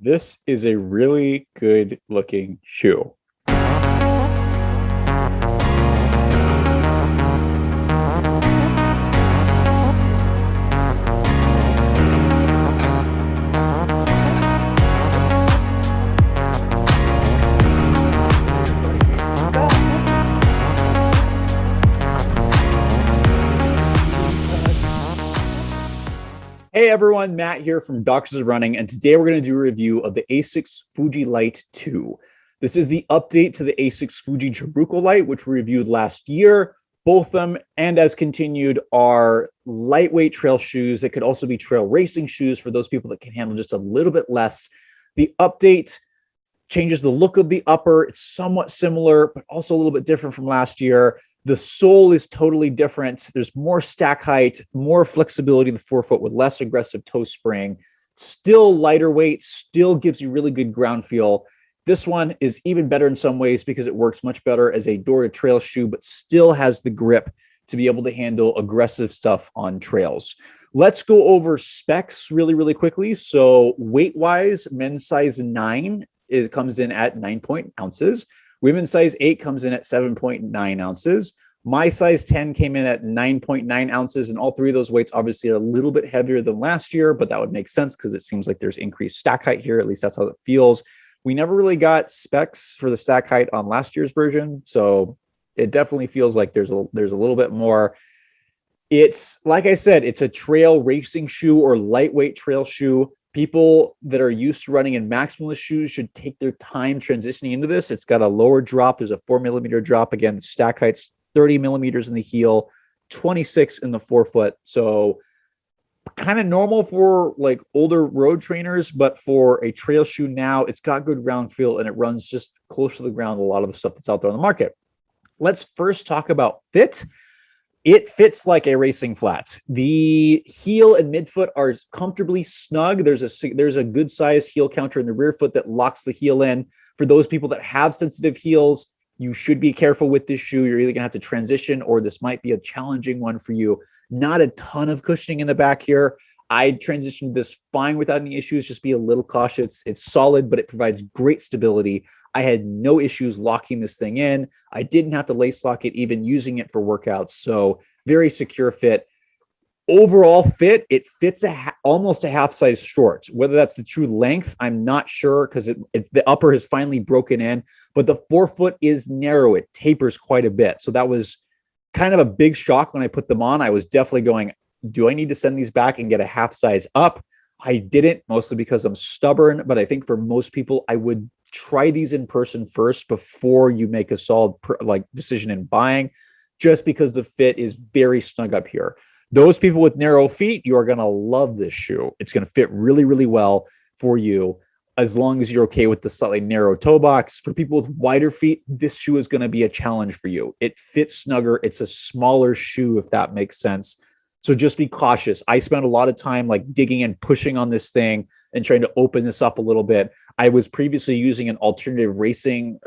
This is a really good looking shoe. Hey everyone, Matt here from Doctors of Running, and today we're going to do a review of the Asics Fuji Lite 2. This is the update to the Asics Fuji Lite, which we reviewed last year. Both of them, and as continued, are lightweight trail shoes that could also be trail racing shoes for those people that can handle just a little bit less. The update changes the look of the upper. It's somewhat similar, but also a little bit different from last year. The sole is totally different. There's more stack height, more flexibility in the forefoot with less aggressive toe spring. Still lighter weight, still gives you really good ground feel. This one is even better in some ways because it works much better as a door to trail shoe, but still has the grip to be able to handle aggressive stuff on trails. Let's go over specs really quickly. So weight-wise, men's size 9, it comes in at 9 ounces. Women's size 8 comes in at 7.9 ounces. My size 10 came in at 9.9 ounces, and all three of those weights obviously are a little bit heavier than last year, but that would make sense because it seems like there's increased stack height here. At least that's how it feels. We never really got specs for the stack height on last year's version, so it definitely feels like there's a little bit more. It's, like I said, it's a trail racing shoe or lightweight trail shoe. People that are used to running in maximalist shoes should take their time transitioning into this. It's got a lower drop. There's a 4 millimeter drop. Again, the stack height's 30 millimeters in the heel, 26 in the forefoot. So kind of normal for like older road trainers, but for a trail shoe now, it's got good ground feel and it runs just close to the ground. A lot of the stuff that's out there on the market. Let's first talk about fit. It fits like a racing flat. The heel and midfoot are comfortably snug. There's a good size heel counter in the rear foot that locks the heel in. For those people that have sensitive heels, you should be careful with this shoe. You're either gonna have to transition or this might be a challenging one for you. Not a ton of cushioning in the back here. I transitioned this fine without any issues. Just be a little cautious. It's solid, but it provides great stability. I had no issues locking this thing in. I didn't have to lace lock it, even using it for workouts. So very secure fit. Overall fit, it fits almost a half size short. Whether that's the true length, I'm not sure because the upper has finally broken in, but the forefoot is narrow. It tapers quite a bit. So that was kind of a big shock when I put them on. I was definitely going, do I need to send these back and get a half size up? I didn't, mostly because I'm stubborn, but I think for most people, I would try these in person first before you make a solid decision in buying, just because the fit is very snug up here. Those people with narrow feet, you are going to love this shoe. It's going to fit really well for you as long as you're okay with the slightly narrow toe box. For people with wider feet, this shoe is going to be a challenge for you. It fits snugger. It's a smaller shoe, if that makes sense. So just be cautious. I spent a lot of time like digging and pushing on this thing and trying to open this up a little bit. I was previously using an alternative lacing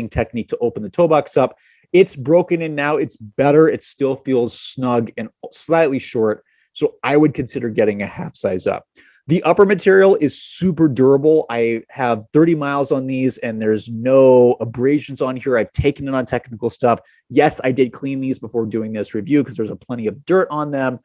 technique to open the toe box up. It's broken in now. It's better. It still feels snug and slightly short. So I would consider getting a half size up. The upper material is super durable. I have 30 miles on these and there's no abrasions on here. I've taken it on technical stuff. Yes, I did clean these before doing this review because there's plenty of dirt on them,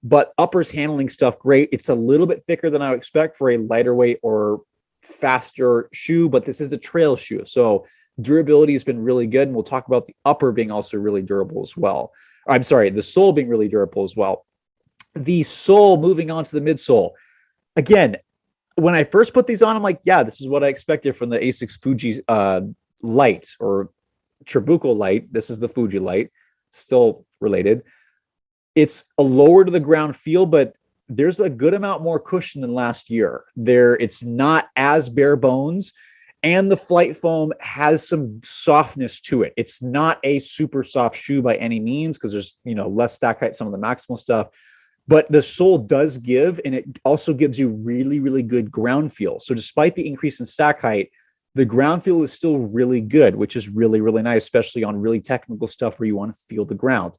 but uppers handling stuff great. It's a little bit thicker than I would expect for a lighter weight or faster shoe, but this is the trail shoe. So durability has been really good. And we'll talk about the upper being also really durable as well. I'm sorry, the sole being really durable as well. The sole, moving on to the midsole. Again, when I first put these on, I'm like, yeah, this is what I expected from the Asics Fuji Lite or Trabuco Lite. This is the Fuji Lite, still related. It's a lower to the ground feel, but there's a good amount more cushion than last year. It's not as bare bones, and the flight foam has some softness to it. It's not a super soft shoe by any means because there's less stack height, some of the maximal stuff. But the sole does give, and it also gives you really good ground feel. So despite the increase in stack height, the ground feel is still really good, which is really nice, especially on really technical stuff where you want to feel the ground.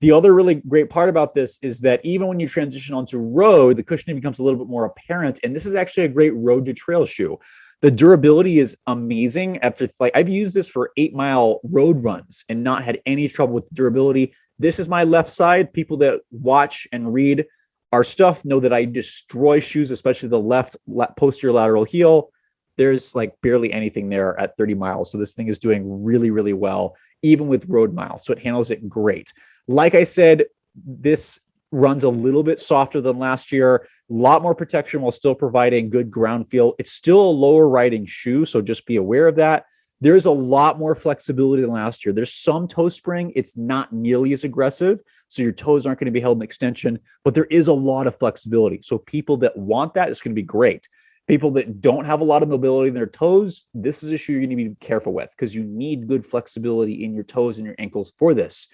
The other really great part about this is that even when you transition onto road, the cushioning becomes a little bit more apparent. And this is actually a great road to trail shoe. The durability is amazing. After like I've used this for 8-mile road runs and not had any trouble with durability. This is my left side. People that watch and read our stuff know that I destroy shoes, especially the left posterior lateral heel. There's like barely anything there at 30 miles. So this thing is doing really, really well, even with road miles. So it handles it great. Like I said, this runs a little bit softer than last year, a lot more protection while still providing good ground feel. It's still a lower riding shoe, so just be aware of that. There's a lot more flexibility than last year. There's some toe spring. It's not nearly as aggressive, so your toes aren't going to be held in extension, but there is a lot of flexibility. So people that want that, it's going to be great. People that don't have a lot of mobility in their toes, this is a shoe you're going to be careful with because you need good flexibility in your toes and your ankles for this.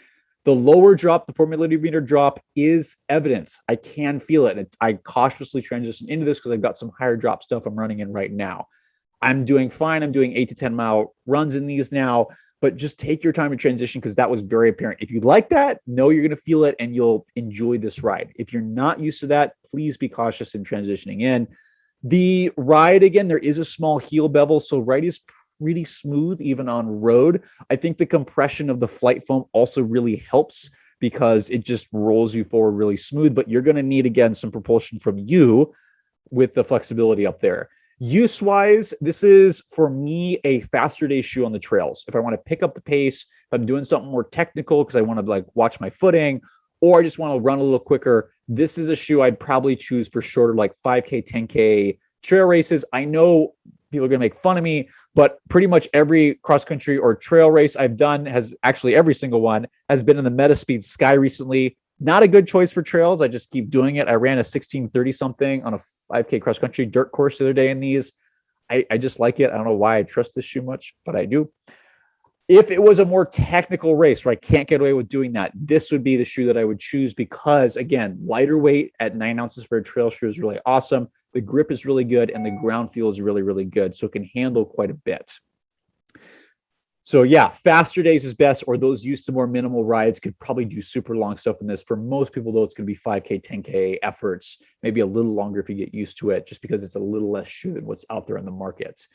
The lower drop, the 4 millimeter drop is evident. I can feel it. And I cautiously transition into this because I've got some higher drop stuff I'm running in right now. I'm doing fine. I'm doing 8 to 10 mile runs in these now, but just take your time to transition because that was very apparent. If you like that, know you're going to feel it and you'll enjoy this ride. If you're not used to that, please be cautious in transitioning in. The ride, again, there is a small heel bevel, so ride is pretty smooth even on road. I think the compression of the flight foam also really helps because it just rolls you forward really smooth, but you're going to need, again, some propulsion from you with the flexibility up there. Use-wise, this is, for me, a faster day shoe on the trails. If I want to pick up the pace, if I'm doing something more technical because I want to like watch my footing, or I just want to run a little quicker, this is a shoe I'd probably choose for shorter, like 5K, 10K trail races. I know people are going to make fun of me, but pretty much every cross country or trail race I've done has actually every single one has been in the Metaspeed Sky recently. Not a good choice for trails. I just keep doing it. I ran a 1630 something on a 5K cross country dirt course the other day in these. I just like it. I don't know why I trust this shoe much, but I do. If it was a more technical race where I can't get away with doing that, this would be the shoe that I would choose because, again, lighter weight at 9 ounces for a trail shoe is really awesome. The grip is really good and the ground feel is really, really good. So it can handle quite a bit. So yeah, faster days is best, or those used to more minimal rides could probably do super long stuff in this. For most people, though, it's going to be 5K, 10K efforts, maybe a little longer if you get used to it, just because it's a little less shoe than what's out there in the market.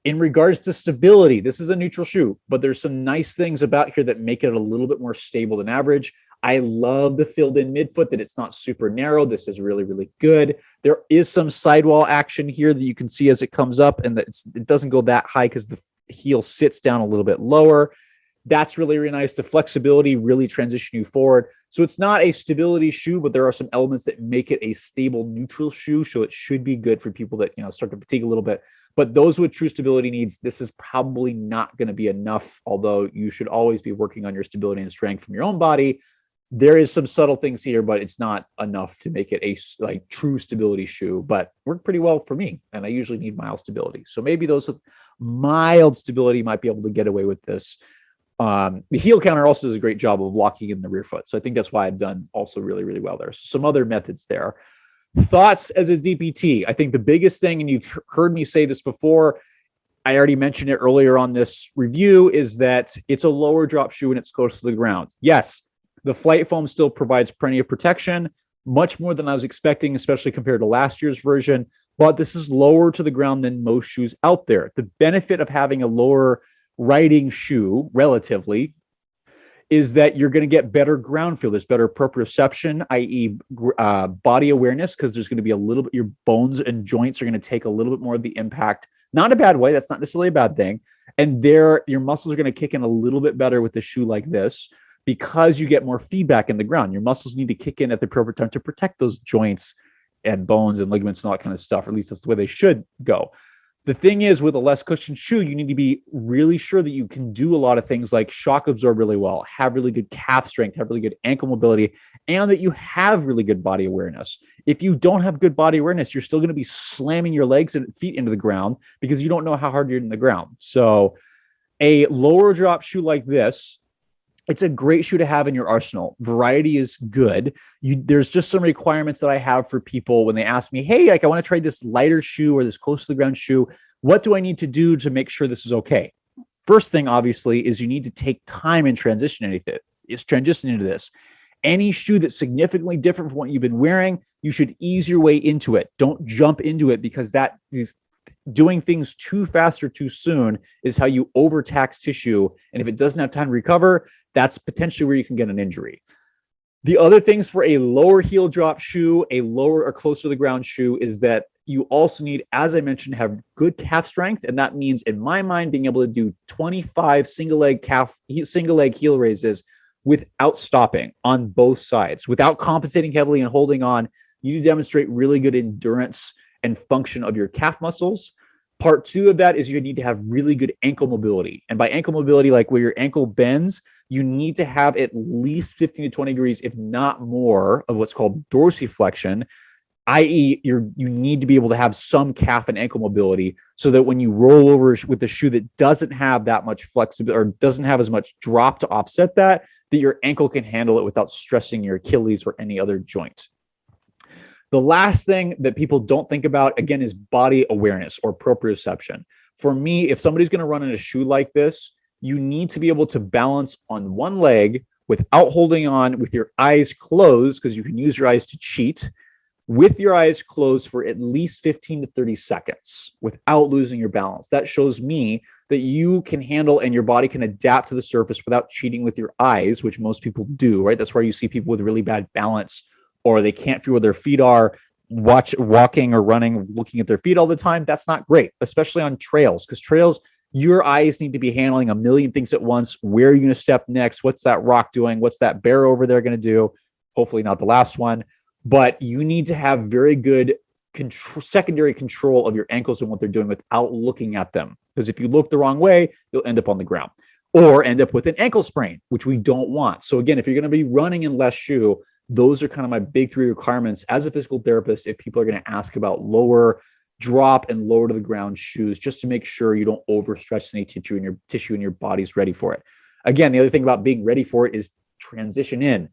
In regards to stability, this is a neutral shoe, but there's some nice things about here that make it a little bit more stable than average. I love the filled in midfoot, that it's not super narrow. This is really, really good. There is some sidewall action here that you can see as it comes up, and that it doesn't go that high because the heel sits down a little bit lower. That's really, really nice. The flexibility really transition you forward. So it's not a stability shoe, but there are some elements that make it a stable neutral shoe. So it should be good for people that, start to fatigue a little bit. But those with true stability needs, this is probably not going to be enough, although you should always be working on your stability and strength from your own body. There is some subtle things here, but it's not enough to make it a true stability shoe, but worked pretty well for me. And I usually need mild stability. So maybe those with mild stability might be able to get away with this. The heel counter also does a great job of locking in the rear foot. So I think that's why I've done also really, really well there. So some other methods there. Thoughts as a DPT. I think the biggest thing, and you've heard me say this before, I already mentioned it earlier on this review, is that it's a lower drop shoe and it's close to the ground. Yes, the flight foam still provides plenty of protection, much more than I was expecting, especially compared to last year's version, but this is lower to the ground than most shoes out there. The benefit of having a lower riding shoe, relatively, is that you're going to get better ground feel. There's better proprioception, i.e. Body awareness, because there's going to be a little bit, your bones and joints are going to take a little bit more of the impact. Not a bad way. That's not necessarily a bad thing. And your muscles are going to kick in a little bit better with a shoe like this because you get more feedback in the ground. Your muscles need to kick in at the appropriate time to protect those joints and bones and ligaments and all that kind of stuff. Or at least that's the way they should go. The thing is, with a less cushioned shoe, you need to be really sure that you can do a lot of things like shock absorb really well, have really good calf strength, have really good ankle mobility, and that you have really good body awareness. If you don't have good body awareness, you're still going to be slamming your legs and feet into the ground because you don't know how hard you're in the ground. So a lower drop shoe like this, it's a great shoe to have in your arsenal. Variety is good. There's just some requirements that I have for people when they ask me, hey, I want to try this lighter shoe or this close to the ground shoe. What do I need to do to make sure this is okay? First thing, obviously, is you need to take time in transition is transitioning into this. Any shoe that's significantly different from what you've been wearing, you should ease your way into it. Don't jump into it, because that is doing things too fast or too soon is how you overtax tissue. And if it doesn't have time to recover, that's potentially where you can get an injury. The other things for a lower heel drop shoe, a lower or closer to the ground shoe, is that you also need, as I mentioned, have good calf strength. And that means, in my mind, being able to do 25 single leg heel raises without stopping on both sides, without compensating heavily and holding on. You need to demonstrate really good endurance and function of your calf muscles. Part two of that is you need to have really good ankle mobility. And by ankle mobility, like where your ankle bends, you need to have at least 15 to 20 degrees, if not more, of what's called dorsiflexion, i.e. you need to be able to have some calf and ankle mobility, so that when you roll over with a shoe that doesn't have that much flexibility or doesn't have as much drop to offset that your ankle can handle it without stressing your Achilles or any other joint. The last thing that people don't think about, again, is body awareness or proprioception. For me, if somebody's going to run in a shoe like this, you need to be able to balance on one leg without holding on, with your eyes closed, because you can use your eyes to cheat, with your eyes closed for at least 15 to 30 seconds without losing your balance. That shows me that you can handle and your body can adapt to the surface without cheating with your eyes, which most people do, right? That's where you see people with really bad balance, or they can't feel where their feet are, walking or running, looking at their feet all the time. That's not great, especially on trails, because trails, your eyes need to be handling a million things at once. Where are you going to step next? What's that rock doing? What's that bear over there going to do? Hopefully not the last one. But you need to have very good secondary control of your ankles and what they're doing without looking at them. Because if you look the wrong way, you'll end up on the ground or end up with an ankle sprain, which we don't want. So again, if you're going to be running in less shoe, those are kind of my big three requirements as a physical therapist if people are going to ask about lower drop and lower to the ground shoes, just to make sure you don't overstretch any tissue in your body's ready for it. Again, the other thing about being ready for it is transition in.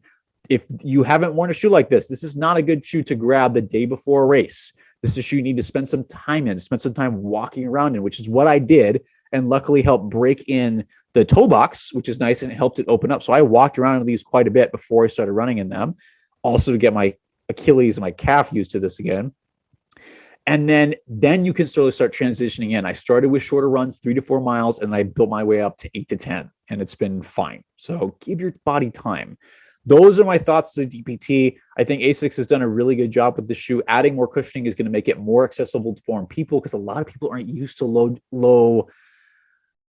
If you haven't worn a shoe like this is not a good shoe to grab the day before a race. This is a shoe you need to spend some time in, spend some time walking around in, which is what I did, and luckily helped break in the toe box, which is nice, and it helped it open up. So I walked around in these quite a bit before I started running in them, also to get my Achilles and my calf used to this again. And then you can slowly start transitioning in. I started with shorter runs, 3 to 4 miles, and I built my way up to 8 to 10, and it's been fine. So give your body time. Those are my thoughts as a DPT. I think Asics has done a really good job with the shoe. Adding more cushioning is going to make it more accessible to foreign people, because a lot of people aren't used to low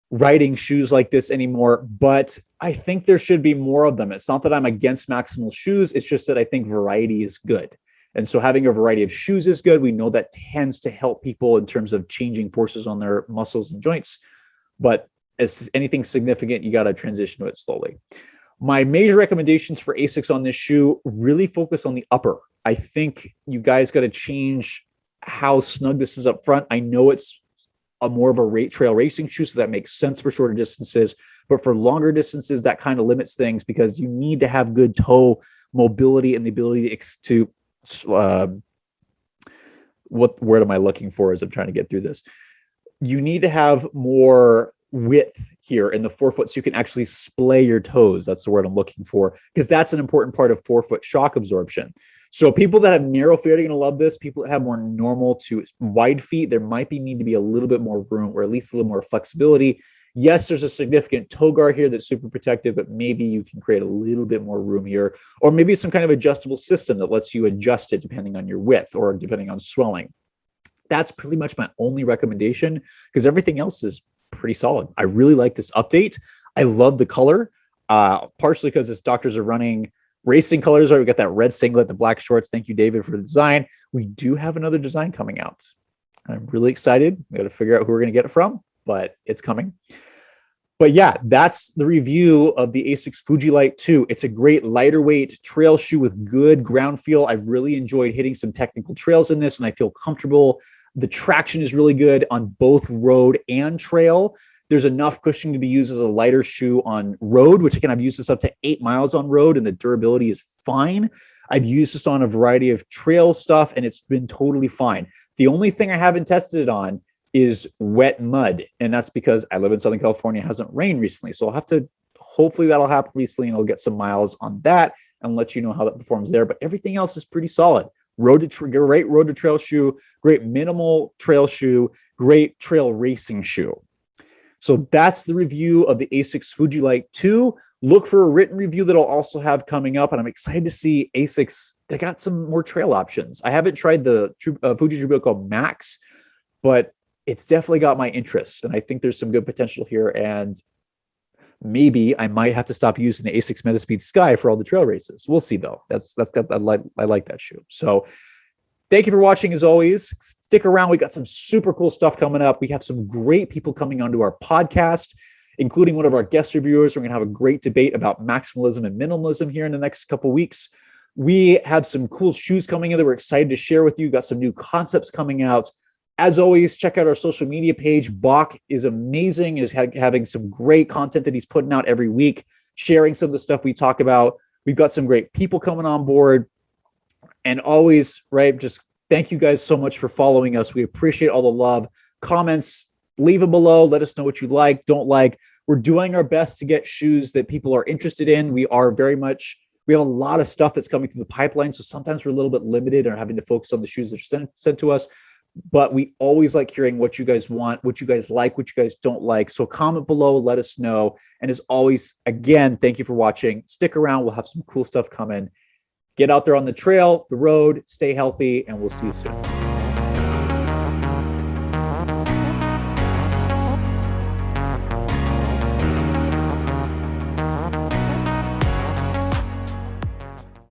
riding shoes like this anymore. But I think there should be more of them. It's not that I'm against maximal shoes. It's just that I think variety is good. And so having a variety of shoes is good. We know that tends to help people in terms of changing forces on their muscles and joints. But as anything significant, you got to transition to it slowly. My major recommendations for Asics on this shoe really focus on the upper. I think you guys got to change how snug this is up front. I know it's a more of a trail racing shoe, so that makes sense for shorter distances. But for longer distances, that kind of limits things, because you need to have good toe mobility and the ability to what word am I looking for as I'm trying to get through this? You need to have more width here in the forefoot so you can actually splay your toes. That's the word I'm looking for, because that's an important part of forefoot shock absorption. So people that have narrow feet are going to love this. People that have more normal to wide feet, there might need to be a little bit more room, or at least a little more flexibility. Yes, there's a significant toe guard here that's super protective, but maybe you can create a little bit more room here, or maybe some kind of adjustable system that lets you adjust it depending on your width or depending on swelling. That's pretty much my only recommendation, because everything else is pretty solid. I really like this update. I love the color, partially because its doctors are running racing colors. We got that red singlet, the black shorts. Thank you, David, for the design. We do have another design coming out. I'm really excited. We got to figure out who we're going to get it from, but it's coming. But yeah, that's the review of the Asics Fuji Lite 2. It's a great lighter weight trail shoe with good ground feel. I've really enjoyed hitting some technical trails in this, and I feel comfortable. The traction is really good on both road and trail. There's enough cushioning to be used as a lighter shoe on road, which again, I've used this up to 8 miles on road, and the durability is fine. I've used this on a variety of trail stuff, and it's been totally fine. The only thing I haven't tested it on is wet mud, and that's because I live in Southern California. It hasn't rained recently, so I'll have to hopefully that'll happen recently, and I'll get some miles on that and let you know how that performs there. But everything else is pretty solid. Great road to trail shoe, great minimal trail shoe, great trail racing shoe. So that's the review of the Asics Fuji Lite 2. Look for a written review that I'll also have coming up, and I'm excited to see Asics. They got some more trail options. I haven't tried the Fuji Trabuco Max, but it's definitely got my interest, and I think there's some good potential here. And maybe I might have to stop using the Asics Metaspeed Sky for all the trail races. We'll see though. I like that shoe. So thank you for watching as always. Stick around. We got some super cool stuff coming up. We have some great people coming onto our podcast, including one of our guest reviewers. We're going to have a great debate about maximalism and minimalism here in the next couple of weeks. We have some cool shoes coming in that we're excited to share with you. Got some new concepts coming out. As always, check out our social media page. Bach is amazing and is having some great content that he's putting out every week, sharing some of the stuff we talk about. We've got some great people coming on board. And always, right, just thank you guys so much for following us. We appreciate all the love. Comments, leave them below. Let us know what you like, don't like. We're doing our best to get shoes that people are interested in. We have a lot of stuff that's coming through the pipeline. So sometimes we're a little bit limited or having to focus on the shoes that are sent to us. But we always like hearing what you guys want, what you guys like, what you guys don't like. So comment below, let us know. And as always, again, thank you for watching. Stick around. We'll have some cool stuff coming. Get out there on the trail, the road, stay healthy, and we'll see you soon.